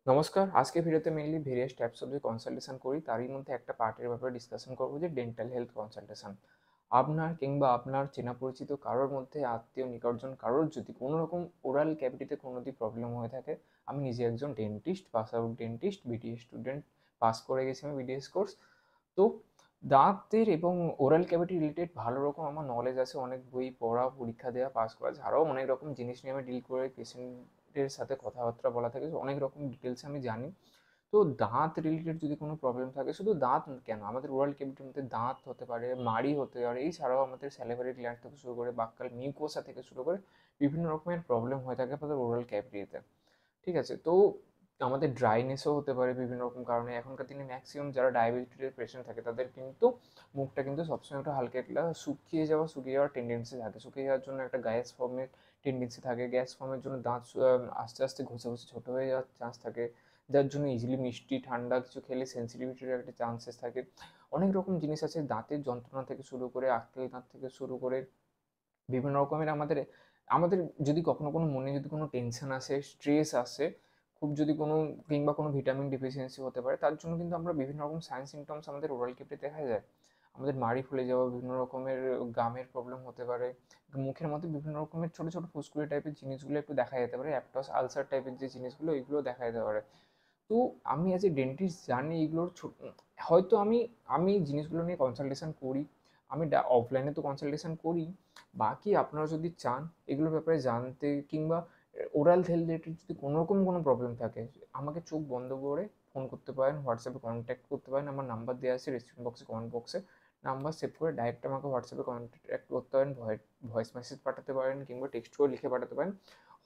নমস্কার। আজকের ভিডিওতে মেইনলি ভেরিয়াস টাইপস অফ যে কনসালটেশন করি তারই মধ্যে একটা পার্টের ব্যাপারে ডিসকাশন করবো যে ডেন্টাল হেলথ কনসালটেশন। আপনার কিংবা আপনার চেনা পরিচিত কারোর মধ্যে আত্মীয় নিকটজন কারোর যদি কোনো রকম ওরাল ক্যাভিটিতে কোনো যদি প্রবলেম হয়ে থাকে, আমি নিজে একজন dentist, pass out dentist, BDS student, pass করে গেছি আমি বিডিএস কোর্স। তো দাঁতের এবং ওরাল ক্যাভিটি রিলেটেড ভালো রকম আমার নলেজ আছে, অনেক বই পড়া, পরীক্ষা দেওয়া, পাস করা ছাড়াও অনেক রকম জিনিস নিয়ে আমি ডিল করে পেশেন্টের সাথে কথাবার্তা বলা থাকে, অনেক রকম ডিটেলস আমি জানি। তো দাঁত রিলেটেড যদি কোনো প্রবলেম থাকে, শুধু দাঁত কেন, আমাদের ওরাল ক্যাভিটির মধ্যে দাঁত হতে পারে, মাড়ি হতে পারে, এছাড়াও আমাদের স্যালিভারি গ্ল্যান্ড থেকে শুরু করে বাক্কাল মিউকোসা থেকে শুরু করে বিভিন্ন রকমের প্রবলেম হয়ে থাকে আমাদের ওরাল ক্যাভিটিতে। ঠিক আছে? তো আমাদের ড্রাইনেসও হতে পারে বিভিন্ন রকম কারণে। এখনকার দিনে ম্যাক্সিমাম যারা ডায়াবেটিসের পেশেন্ট থাকে তাদের কিন্তু মুখটা কিন্তু সবসময় একটু হালকা একটা শুকিয়ে যাওয়ার টেন্ডেন্সি থাকে। শুকিয়ে যাওয়ার জন্য একটা গ্যাস ফর্মের টেন্ডেন্সি থাকে। গ্যাস ফর্মের জন্য দাঁত আস্তে আস্তে ঘষে ঘষে ছোটো হয়ে যাওয়ার চান্স থাকে। যার জন্য ইজিলি মিষ্টি, ঠান্ডা কিছু খেলে সেনসিটিভিটির একটা চান্সেস থাকে। অনেক রকম জিনিস আছে, দাঁতের যন্ত্রণা থেকে শুরু করে, আক্কেল দাঁত থেকে শুরু করে বিভিন্ন রকমের আমাদের আমাদের যদি কখনো কোনো মনে যদি কোনো টেনশন আসে, স্ট্রেস আসে, খুব যদি কোনো কিংবা কোনো ভিটামিন ডেফিসিয়েন্সি হতে পারে, তার জন্য কিন্তু আমরা বিভিন্ন রকম সাইন সিমটমস আমাদের ওরাল কেপে দেখা যায়। আমাদের মাড়ি ফুলে যাওয়া, বিভিন্ন রকমের গামের প্রবলেম হতে পারে, মুখের মধ্যে বিভিন্ন রকমের ছোটো ছোটো ফুসকুড়ি টাইপের জিনিসগুলো একটু দেখা যেতে পারে, অ্যাপটস আলসার টাইপের যে জিনিসগুলো এগুলো দেখা যেতে পারে। তো আমি অ্যাজ এ ডেন্টিস্ট জানি এগুলোর হয়তো আমি আমি জিনিসগুলো নিয়ে কনসালটেশন করি। আমি অফলাইনে তো কনসালটেশন করি। বাকি আপনারা যদি চান এগুলোর ব্যাপারে জানতে কিংবা ওরাল হেলথ রিলেটেড যদি কোনো রকম কোনো প্রবলেম থাকে, আমাকে চোখ বন্ধ করে ফোন করতে পারেন, হোয়াটসঅ্যাপে কন্ট্যাক্ট করতে পারেন। আমার নাম্বার দেওয়া আছে রেস্টুরেন্ট বক্সে, কমেন্ট বক্সে। নাম্বার সেভ করে ডাইরেক্ট আমাকে হোয়াটসঅ্যাপে কন্ট্যাক্ট করতে পারেন, ভয়েস মেসেজ পাঠাতে পারেন কিংবা টেক্সট করে লিখে পাঠাতে পারেন।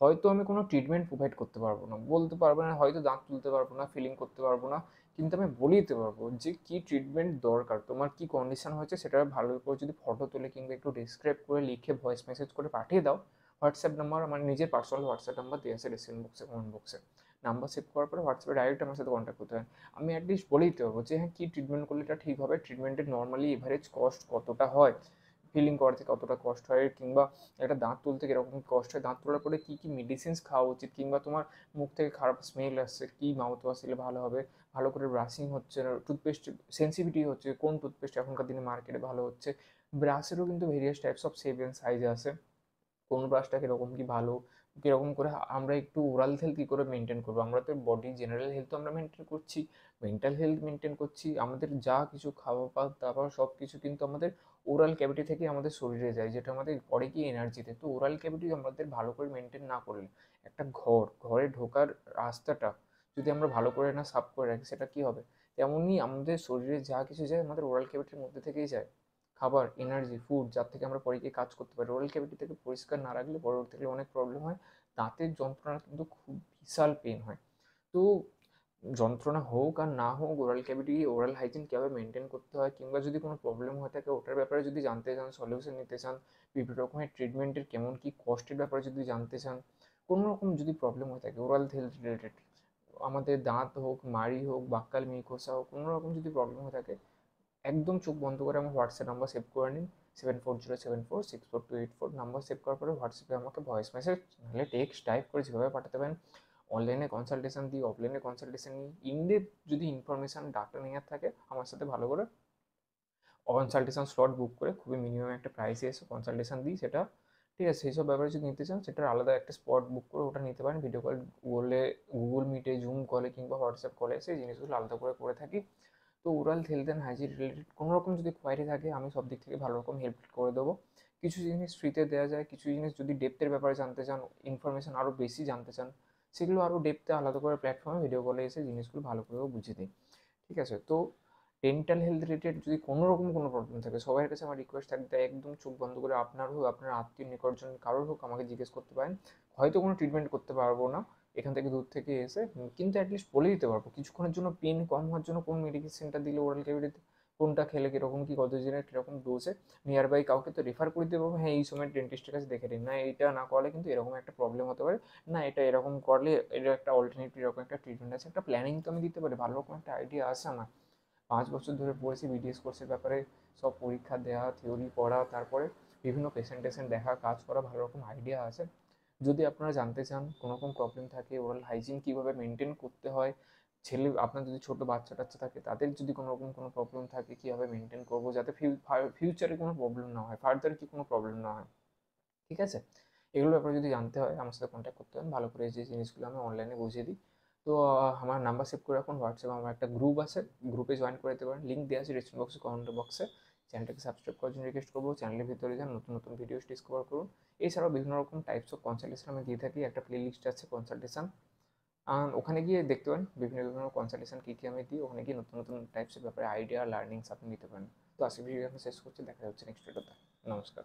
হয়তো আমি কোনো ট্রিটমেন্ট প্রোভাইড করতে পারবো না, বলতে পারবো না, হয়তো দাঁত তুলতে পারবো না, ফিলিং করতে পারবো না, কিন্তু আমি বলে দিতে পারবো যে কী ট্রিটমেন্ট দরকার, তোমার কী কন্ডিশন হয়েছে সেটা ভালো করে যদি ফটো তুলে কিংবা একটু ডিসক্রাইব করে লিখে ভয়েস মেসেজ করে পাঠিয়ে দাও। হোয়াটসঅ্যাপ নাম্বার, আমার নিজের পার্সোনাল হোয়াটসঅ্যাপ নাম্বার দেওয়া আছে ডিসক্রিপশন বক্সে, কমেন্ট বক্সে। নাম্বার সেভ করার পরে হোয়াটসঅ্যাপে ডাইরেক্ট আমার সাথে কন্ট্যাক্ট করতে পারেন। আমি অ্যাটলিস্ট বলে দিতে পারবো যে হ্যাঁ, কী ট্রিটমেন্ট করলে এটা ঠিক হবে, ট্রিটমেন্টের নর্মালি এভারেজ কস্ট কতটা হয়, ফিলিং করাতে কতটা কষ্ট হয়, কিংবা একটা দাঁত তুলতে কীরকম কষ্ট হয়, দাঁত তোলার পরে কী কী মেডিসিনস খাওয়া উচিত, কিংবা তোমার মুখ থেকে খারাপ স্মেল আসছে, কী মাউথ ওয়াশ দিলে ভালো হবে, ভালো করে ব্রাশিং হচ্ছে না, টুথপেস্ট সেন্সিটিভিটি হচ্ছে, কোন টুথপেস্ট এখনকার দিনে মার্কেটে ভালো হচ্ছে। ব্রাশেরও কিন্তু various types of shape and size আছে, কোন ব্রাশটা কীরকম কী ভালো, কীরকম করে আমরা একটু ওরাল হেলথ কী করে মেনটেন করবো। আমরা তো বডি জেনারেল হেলথ তো আমরা মেনটেন করছি, মেন্টাল হেলথ মেনটেন করছি, আমাদের যা কিছু খাওয়া দাওয়া সব কিছু কিন্তু আমাদের ওরাল ক্যাভিটি থেকে আমাদের শরীরে যায়, যেটা আমাদের ঘরে গিয়ে এনার্জি দেয়। তো ওরাল ক্যাভিটি আমাদের ভালো করে মেনটেন না করলে, একটা ঘরে ঢোকার রাস্তাটা যদি আমরা ভালো করে না সাফ করে রাখি, সেটা কী হবে, তেমনই আমাদের শরীরে যা কিছু যায় আমাদের ওরাল ক্যাভিটির মধ্যে থেকেই যায়। খাবার, এনার্জি, ফুড, যার থেকে আমরা পরে গিয়ে কাজ করতে পারি। ওরাল ক্যাভিটি থেকে পরিষ্কার না রাখলে পরবর্তীকালে অনেক প্রবলেম হয়। দাঁতের যন্ত্রণা কিন্তু খুব বিশাল পেন হয়। তো যন্ত্রণা হোক আর না হোক, ওরাল ক্যাভিটি, ওরাল হাইজিন কীভাবে মেনটেন করতে হয়, কিংবা যদি কোনো প্রবলেম হয়ে থাকে ওটার ব্যাপারে যদি জানতে চান, সলিউশন নিতে চান, বিভিন্ন রকমের ট্রিটমেন্টের কেমন কী কস্টের ব্যাপারে যদি জানতে চান, কোনো রকম যদি প্রবলেম হয়ে থাকে ওরাল হেলথ রিলেটেড, আমাদের দাঁত হোক, মাড়ি হোক, বাক্কাল মিউকোসা হোক, কোনো রকম যদি প্রবলেম হয়ে থাকে, একদম চোখ বন্ধ করে আমার হোয়াটসঅ্যাপ নাম্বার সেভ করে নিন। 7407464284 নাম্বার সেভ করার পরে হোয়াটসঅ্যাপে আমাকে ভয়েস মেসেজ নাহলে টেক্সট টাইপ করে যেভাবে পাঠাতে পারেন। অনলাইনে কনসালটেশন দিই, অফলাইনে কনসালটেশন নিই, ইনডেপথ যদি ইনফরমেশান ডাক্তার নেওয়ার থাকে আমার সাথে ভালো করে কনসালটেশন স্লট বুক করে খুবই মিনিমাম একটা প্রাইসে এসে কনসালটেশন দিই সেটা। ঠিক আছে? সেই সব ব্যাপারে যদি নিতে চান সেটার আলাদা একটা স্পট বুক করে ওটা নিতে পারেন। ভিডিও কল, গুগল মিটে, জুম কলে কিংবা হোয়াটসঅ্যাপ কলে সেই জিনিসগুলো আলাদা করে থাকি। তো oral health and hygiene related কোনো রকম যদি কোয়ারি থাকে আমি সব দিক থেকে ভালো রকম হেল্প করে দেবো। কিছু জিনিস ফ্রিতে দেওয়া যায়, কিছু জিনিস যদি ডেপথের ব্যাপারে জানতে চান, ইনফরমেশান আরও বেশি জানতে চান, সেগুলো আরও ডেপথে আলাদা করে প্ল্যাটফর্মে ভিডিও কলে এসে জিনিসগুলো ভালো করেও বুঝিয়ে দিই। ঠিক আছে? তো ডেন্টাল হেলথ রিলেটেড যদি কোনো রকম কোনো প্রবলেম থাকে, সবার কাছে আমার রিকোয়েস্ট থাকবে একদম চোখ বন্ধ করে আপনার হোক, আপনার আত্মীয় নিকটজন কারোর হোক আমাকে জিজ্ঞেস করতে পারেন। হয়তো কোনো ট্রিটমেন্ট করতে পারবো না এখান থেকে দূর থেকে এসে, কিন্তু অ্যাটলিস্ট বলে দিতে পারবো কিছুক্ষণের জন্য পেন কম হওয়ার জন্য কোন মেডিকেশনটা দিলে ওরাল ক্যাভিটিতে, কোনটা খেলে কীরকম কী, কত দিনের কীরকম ডোজে, নিয়ার বাই কাউকে তো রেফার করে দিতে পারবো, হ্যাঁ এই সময় ডেন্টিস্টের কাছে দেখে নিন, না এইটা না করলে কিন্তু এরকম একটা প্রবলেম হতে পারে, না এটা এরকম করলে এটা একটা অল্টারনেটিভ এরকম একটা ট্রিটমেন্ট আছে, একটা প্ল্যানিং তো আমি দিতে পারি, ভালো রকম একটা আইডিয়া আসে আমার। 5 বছর ধরে পড়েছি বিডিএস কোর্সের ব্যাপারে, সব পরীক্ষা দেওয়া, থিওরি পড়া, তারপরে বিভিন্ন পেশেন্ট দেখা, কাজ করা, ভালো রকম আইডিয়া আছে। যদি আপনারা জানতে চান কোনো রকম প্রবলেম থাকে, ওরাল হাইজিন কীভাবে মেনটেন করতে হয়, আপনার যদি ছোটো বাচ্চা টাচ্চা থাকে তাদের যদি কোনো রকম কোনো প্রবলেম থাকে কীভাবে মেনটেন করবো যাতে ফিউচারে কোনো প্রবলেম না হয়, ফার্দার কি কোনো প্রবলেম না হয়, ঠিক আছে? এগুলোর ব্যাপারে যদি জানতে হয় আমার সাথে কন্ট্যাক্ট করতে পারেন। ভালো করে যে জিনিসগুলো আমি অনলাইনে বুঝিয়ে দিই। তো আমার নাম্বার সেভ করে রাখুন। হোয়াটসঅ্যাপে আমার একটা গ্রুপ আছে, গ্রুপে জয়েন করে দিতে পারেন। লিঙ্ক দেওয়া আছে ডিসক্রিপশন বক্সে, কমেন্ট বক্সে। চ্যানেলটাকে সাবস্ক্রাইব করার জন্য রিকোয়েস্ট করবো। চ্যানেলের ভিতরে যান, নতুন নতুন ভিডিওস ডিসকভার করুন। এছাড়াও বিভিন্ন রকম টাইপস অফ কনসালটেশন আমি দিয়ে থাকি। একটা প্লে লিস্ট আছে কনসালটেশন, ওখানে গিয়ে দেখতে পারেন বিভিন্ন বিভিন্ন কনসালটেশন কী কী আমি দিই। ওখানে গিয়ে নতুন নতুন টাইপসের ব্যাপারে আইডিয়া লার্নিংস আপনি নিতে পারেন। তো আজকে ভিডিও এখন শেষ করছি, দেখা যাচ্ছে নেক্সট ভিডিওতে। নমস্কার।